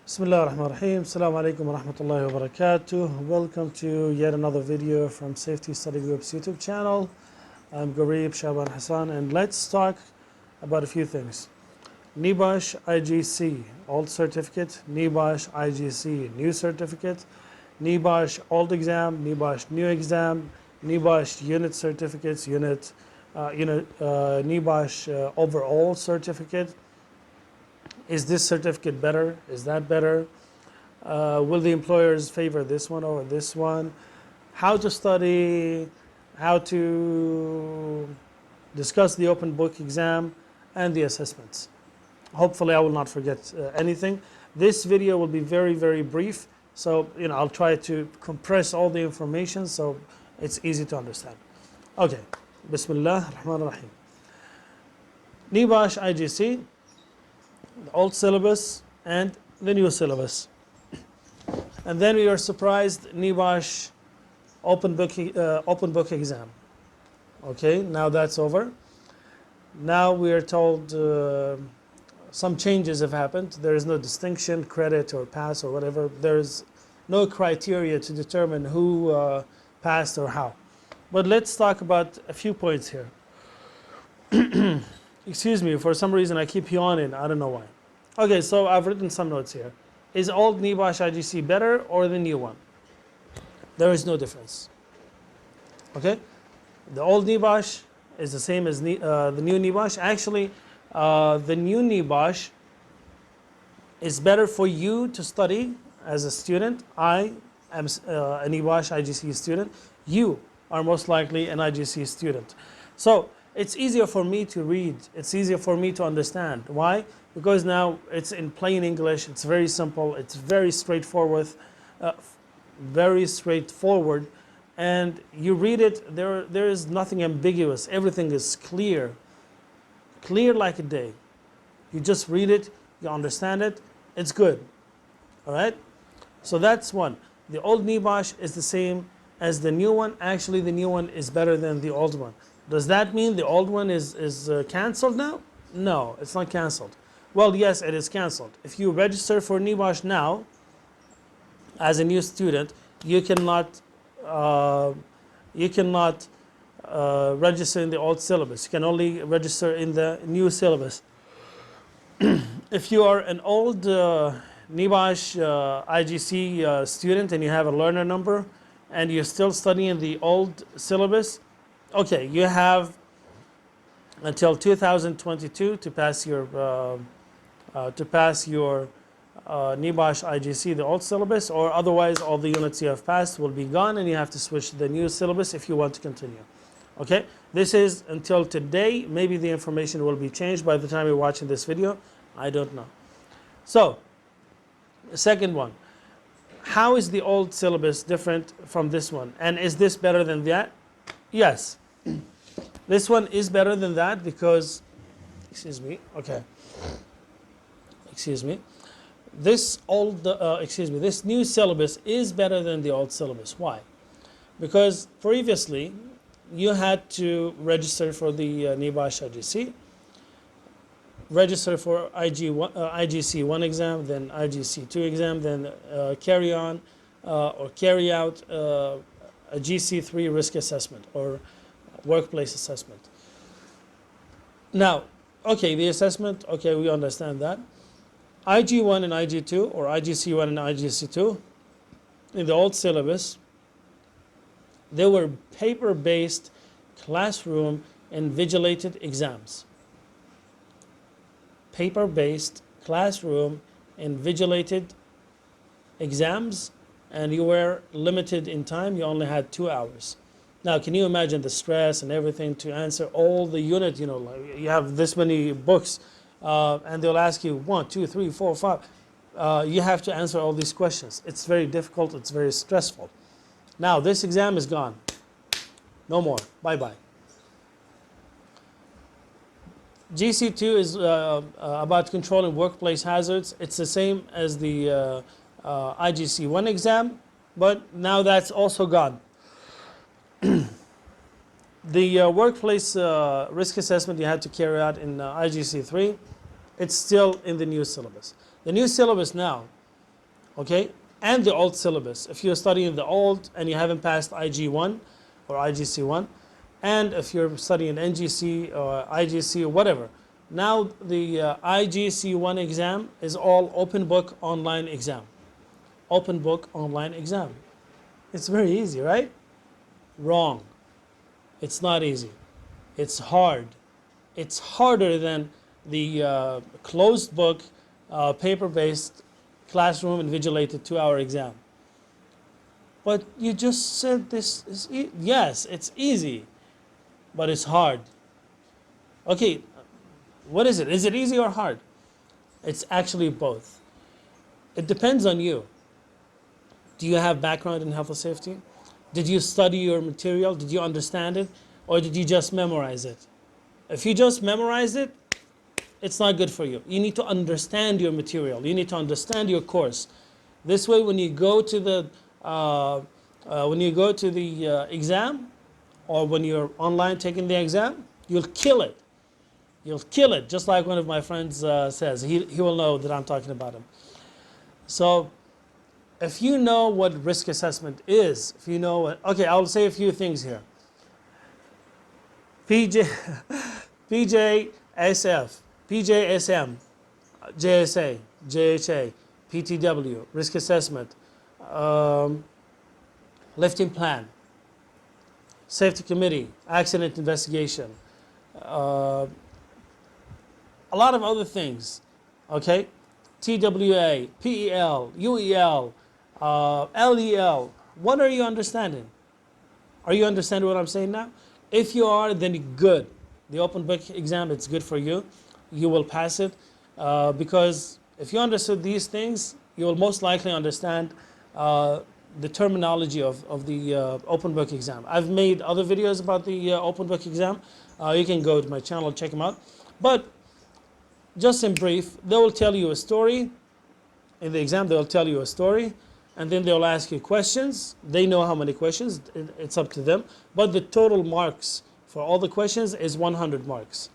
Bismillah ar-Rahman ar-Rahim. Assalamu alaikum wa rahmatullahi wa barakatuh. Welcome to yet another video from Safety Study Group's YouTube channel. I'm Ghareeb Shaban Hassan, and let's talk about a few things. NEBOSH IGC old certificate, NEBOSH IGC new certificate, NEBOSH old exam, NEBOSH new exam, NEBOSH unit certificates, NEBOSH overall certificate. Is this certificate better? Is that better? Will the employers favor this one over this one? How to study, how to discuss the open book exam and the assessments. Hopefully I will not forget anything. This video will be very, very brief. So, I'll try to compress all the information so it's easy to understand. Okay, Bismillah ar-Rahman ar-Rahim. NEBOSH IGC, the old syllabus and the new syllabus. And then we are surprised, NEBOSH open book exam. Okay, now that's over. Now we are told some changes have happened. There is no distinction, credit or pass or whatever. There is no criteria to determine who passed or how. But let's talk about a few points here. Excuse me, for some reason I keep yawning, I don't know why. Okay, so I've written some notes here. Is old NEBOSH IGC better or the new one? There is no difference. Okay, the old NEBOSH is the same as the new NEBOSH. Actually, the new NEBOSH is better for you to study as a student. I am a NEBOSH IGC student. You are most likely an IGC student. So it's easier for me to read. It's easier for me to understand. Why? Because now it's in plain English. It's very simple. It's very straightforward. And you read it. There is nothing ambiguous. Everything is clear like a day. You just read it. You understand it. It's good. All right. So that's one. The old NEBOSH is the same as the new one. Actually, the new one is better than the old one. Does that mean the old one is canceled now? No, it's not canceled. Well, yes, it is canceled. If you register for NEBOSH now, as a new student, you cannot register in the old syllabus. You can only register in the new syllabus. If you are an old NEBOSH IGC student and you have a learner number and you're still studying the old syllabus, okay, you have until 2022 to pass your NEBOSH IGC, the old syllabus, or otherwise all the units you have passed will be gone and you have to switch to the new syllabus if you want to continue. Okay, this is until today. Maybe the information will be changed by the time you're watching this video. I don't know. So, the second one, how is the old syllabus different from this one? And is this better than that? Yes. This one is better than that because, this new syllabus is better than the old syllabus. Why? Because previously you had to register for the NEBOSH IGC, register for IGC 1 exam, then IGC 2 exam, then carry on or carry out a GC3 risk assessment or workplace assessment. Now, okay, the assessment, okay, we understand that. IG1 and IG2, or IGC1 and IGC2, in the old syllabus, they were paper-based classroom invigilated exams. Paper-based classroom invigilated exams, and you were limited in time. You only had 2 hours. Now, can you imagine the stress and everything to answer all the unit? Like you have this many books, and they'll ask you 1, 2, 3, 4, 5. You have to answer all these questions. It's very difficult. It's very stressful. Now, this exam is gone. No more. Bye-bye. GC2 is about controlling workplace hazards. It's the same as the IGC1 exam, but now that's also gone. The workplace risk assessment you had to carry out in IGC3, it's still in the new syllabus. The new syllabus now okay, and the old syllabus. If you're studying the old and you haven't passed IG1 or IGC1, and if you're studying NGC or IGC or whatever, now the IGC1 exam is all open book online exam. Open book online exam. It's very easy, right? Wrong. It's not easy. It's hard. It's harder than the closed book, paper-based, classroom invigilated 2-hour exam. But you just said this is yes, it's easy, but it's hard. Okay, what is it? Is it easy or hard? It's actually both. It depends on you. Do you have background in health and safety? Did you study your material? Did you understand it? Or did you just memorize it? If you just memorize it, it's not good for you. You need to understand your material. You need to understand your course. This way, when you go to the exam, or when you're online taking the exam, you'll kill it. You'll kill it, just like one of my friends says. He will know that I'm talking about him. So, if you know what risk assessment is, if you know what, okay, I'll say a few things here. PJSF, PJSM, JSA, JHA, PTW, risk assessment, lifting plan, safety committee, accident investigation, a lot of other things, okay? TWA, PEL, UEL, LEL. What are you understanding? Are you understanding what I'm saying now? If you are, then good. The open book exam, it's good for you. You will pass it because if you understood these things, you will most likely understand the terminology of the open book exam. I've made other videos about the open book exam. You can go to my channel, check them out. But just in brief, they will tell you a story. In the exam, they'll tell you a story, and then they'll ask you questions. They know how many questions. It's up to them. But the total marks for all the questions is 100 marks.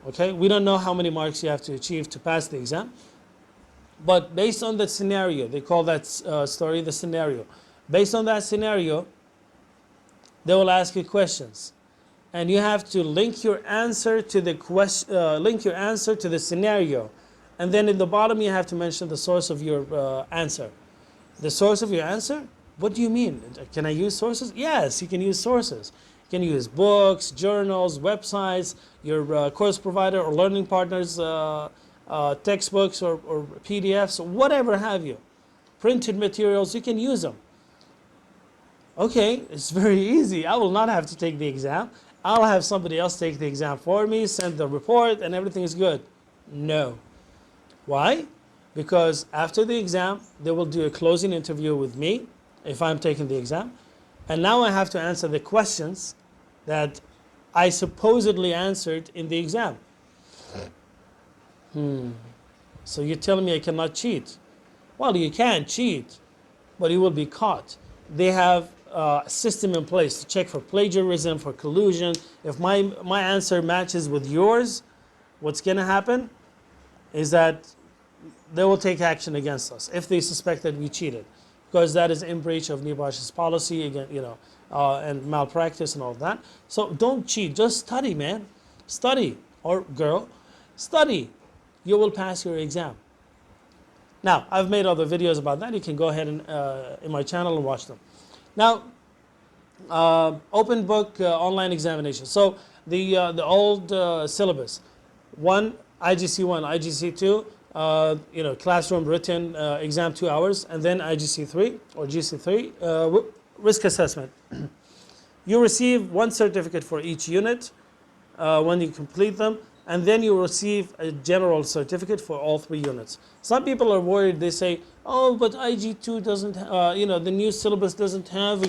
Okay? We don't know how many marks you have to achieve to pass the exam. But based on the scenario, they call that story the scenario. Based on that scenario, they will ask you questions. And you have to link your answer to the scenario. And then in the bottom, you have to mention the source of your answer. The source of your answer? What do you mean? Can I use sources? Yes, you can use sources. You can use books, journals, websites, your course provider or learning partners, textbooks or PDFs, whatever have you. Printed materials, you can use them. Okay, it's very easy. I will not have to take the exam. I'll have somebody else take the exam for me, send the report, and everything is good. No. Why? Because after the exam, they will do a closing interview with me, if I'm taking the exam. And now I have to answer the questions that I supposedly answered in the exam. So you're telling me I cannot cheat? Well, you can cheat, but you will be caught. They have a system in place to check for plagiarism, for collusion. If my answer matches with yours, what's going to happen is that they will take action against us if they suspect that we cheated, because that is in breach of NEBOSH's policy, again, and malpractice and all that. So don't cheat. Just study, man. Study, or girl, study. You will pass your exam. Now, I've made other videos about that. You can go ahead and in my channel and watch them. Now, open book online examination. So the old syllabus, IGC1, IGC2, classroom written exam 2 hours, and then IGC3 or GC3 risk assessment. You receive one certificate for each unit when you complete them, and then you receive a general certificate for all 3 units. Some people are worried. They say, oh, but IG2 doesn't, the new syllabus doesn't have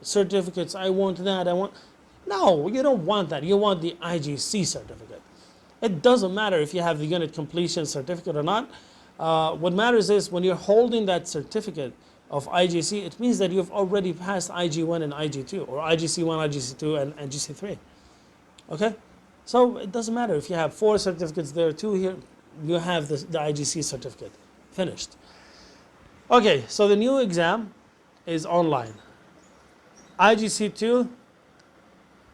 certificates. I want that. No, you don't want that. You want the IGC certificate. It doesn't matter if you have the unit completion certificate or not. What matters is when you're holding that certificate of IGC, it means that you've already passed IG1 and IG2, or IGC1, IGC2, and GC3. Okay? So it doesn't matter if you have 4 certificates there, 2 here, you have the IGC certificate. Finished. Okay, so the new exam is online. IGC2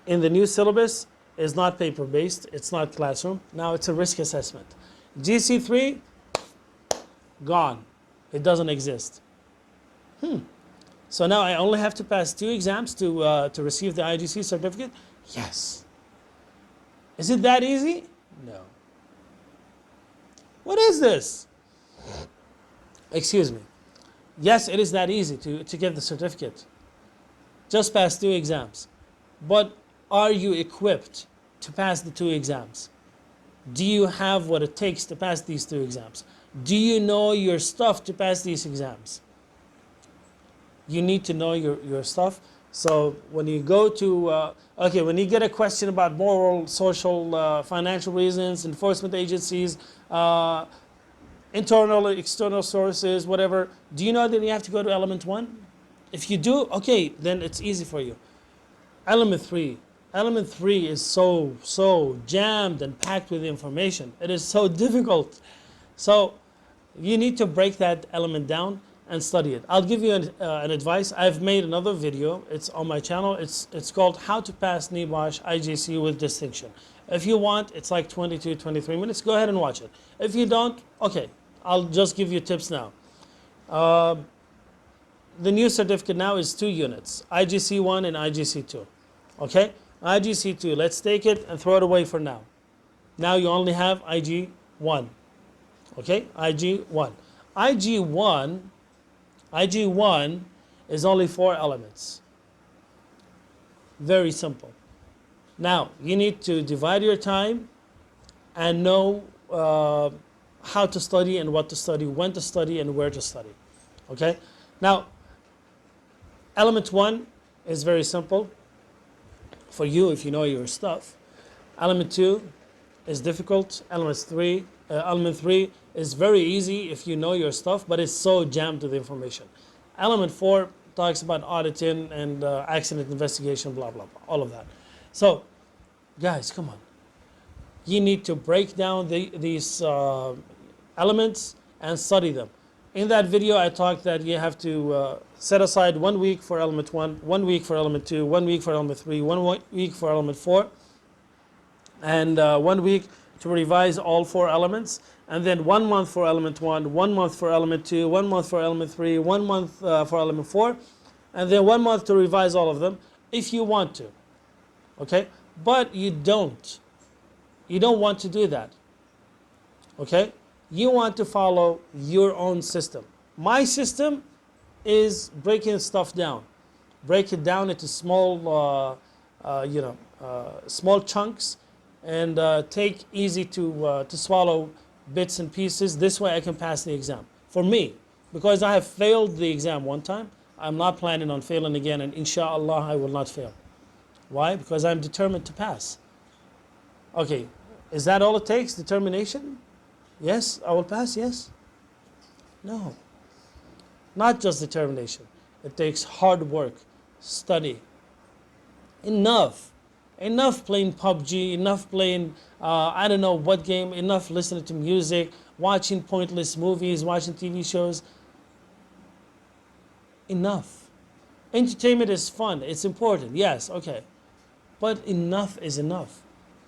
in the new syllabus is not paper-based, it's not classroom. Now it's a risk assessment. GC3, gone. It doesn't exist. So now I only have to pass 2 exams to receive the IGC certificate? Yes. Is it that easy? No. What is this? Excuse me. Yes, it is that easy to get the certificate. Just pass 2 exams. But are you equipped to pass the 2 exams? Do you have what it takes to pass these 2 exams? Do you know your stuff to pass these exams? You need to know your stuff. So when you go to, when you get a question about moral, social, financial reasons, enforcement agencies, internal, external sources, whatever, do you know that you have to go to element 1? If you do, okay, then it's easy for you. Element 3 is so jammed and packed with information. It is so difficult. So you need to break that element down and study it. I'll give you an advice. I've made another video. It's on my channel. It's called How to Pass NEBOSH IGC with Distinction. If you want, it's like 22, 23 minutes. Go ahead and watch it. If you don't, okay, I'll just give you tips now. The new certificate now is 2 units, IGC1 and IGC2. Okay? IGC2, let's take it and throw it away for now. Now you only have IG1. Okay? IG1. IG1 is only 4 elements. Very simple. Now, you need to divide your time and know how to study and what to study, when to study and where to study. Okay? Now, element 1 is very simple for you if you know your stuff. Element 2 is difficult. Element 3 is very easy if you know your stuff, but it's so jammed with information. Element 4 talks about auditing and accident investigation, blah, blah, blah, all of that. So, guys, come on. You need to break down these elements and study them. In that video, I talked that you have to set aside 1 week for element 1, 1 week for element 2, 1 week for element 3, 1 week for element 4, and 1 week to revise all 4 elements, and then 1 month for element 1, 1 month for element 2, 1 month for element 3, 1 month for element 4, and then 1 month to revise all of them if you want to. Okay? But you don't. You don't want to do that. Okay? You want to follow your own system. My system is breaking stuff down. Break it down into small, small chunks, and take easy to swallow bits and pieces. This way I can pass the exam. For me, because I have failed the exam 1 time, I'm not planning on failing again, and inshallah I will not fail. Why? Because I'm determined to pass. Okay, is that all it takes? Determination? Yes, I will pass, yes? No. Not just determination. It takes hard work, study. Enough. Enough playing PUBG, enough playing, I don't know what game, enough listening to music, watching pointless movies, watching TV shows. Enough. Entertainment is fun, it's important, yes, okay. But enough is enough.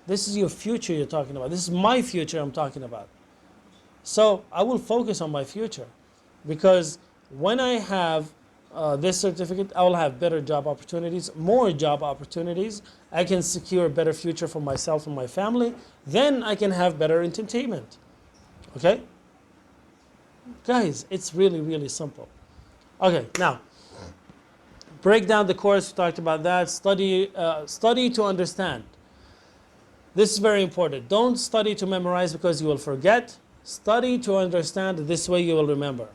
This is your future you're talking about. This is my future I'm talking about. So I will focus on my future, because when I have this certificate, I will have better job opportunities, more job opportunities. I can secure a better future for myself and my family. Then I can have better entertainment. Okay? Guys, it's really, really simple. Okay, now, break down the course. We talked about that. Study to understand. This is very important. Don't study to memorize because you will forget. Study to understand. This way you will remember.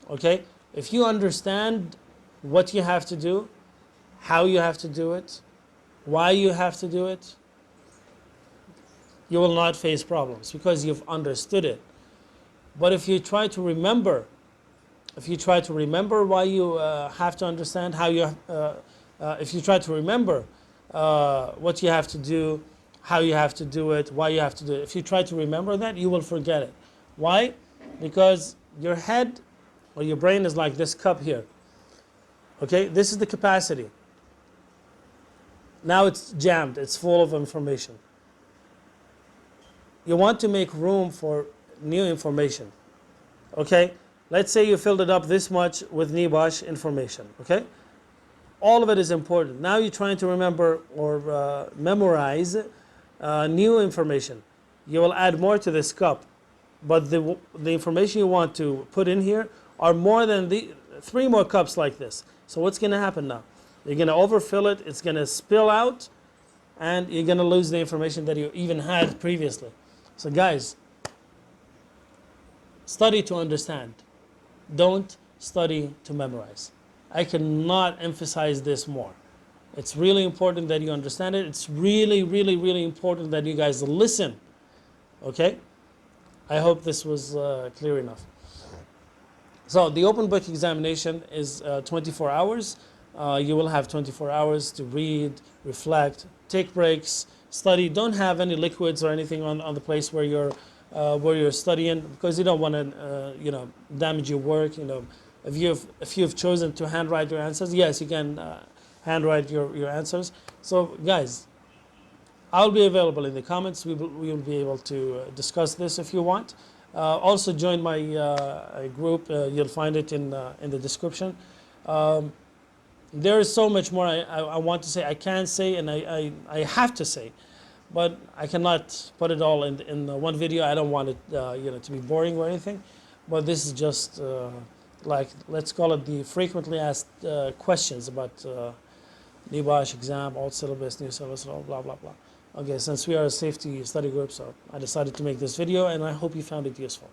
Okay? If you understand what you have to do, how you have to do it, why you have to do it, you will not face problems because you've understood it. But if you try to remember, why you have to understand, how you, if you try to remember what you have to do, how you have to do it, why you have to do it, if you try to remember that, you will forget it. Why? Because your head, or your brain is like this cup here. Okay, this is the capacity. Now it's jammed, it's full of information. You want to make room for new information. Okay, let's say you filled it up this much with NEBOSH information. Okay, all of it is important. Now you're trying to remember or memorize new information. You will add more to this cup, but the information you want to put in here are more than the 3 more cups like this. So what's going to happen now? You're going to overfill it, it's going to spill out, and you're going to lose the information that you even had previously. So guys, study to understand. Don't study to memorize. I cannot emphasize this more. It's really important that you understand it. It's really, really, really important that you guys listen. Okay? I hope this was clear enough. So the open book examination is 24 hours. You will have 24 hours to read, reflect, take breaks, study. Don't have any liquids or anything on the place where you're studying, because you don't want to damage your work. If you've chosen to handwrite your answers, yes, you can handwrite your answers. So guys, I'll be available in the comments. We will be able to discuss this if you want. Also join my group. You'll find it in the description. There is so much more I want to say. I can say, and I have to say, but I cannot put it all in one video. I don't want it to be boring or anything. But this is just like, let's call it the frequently asked questions about NEBOSH exam, old syllabus, new syllabus, blah blah blah. Okay, since we are a safety study group, so I decided to make this video, and I hope you found it useful.